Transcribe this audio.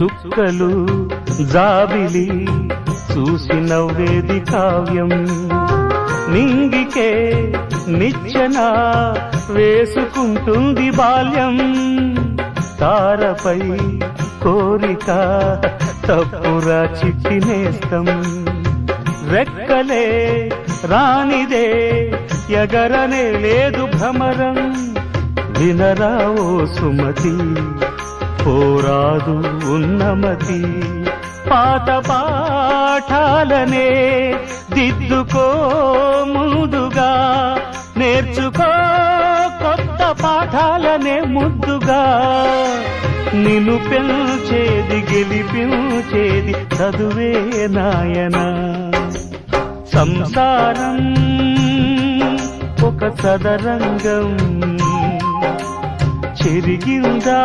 చుక్కలు జాబిలి చూసి నవ్వేది కావ్యం నింగికే నిచ్చెన వేసుకుంటుంది బాల్యం తారపై కోరిక తప్పురా చిక్కినేస్తం రెక్కలే రానిదే ఎగరనే లేదు భ్రమరం వినరా ఓ సుమతి పోరాదు ఉన్నమతి పాత పాఠాలనే దిద్దుకో ముందుగా నేర్చుకో కొత్త పాఠాలనే ముద్దుగా నిన్ను పెంచేది గెలిపించేది చదువే నాయనా సంసారం ఒక సదరంగం చెరిగిందా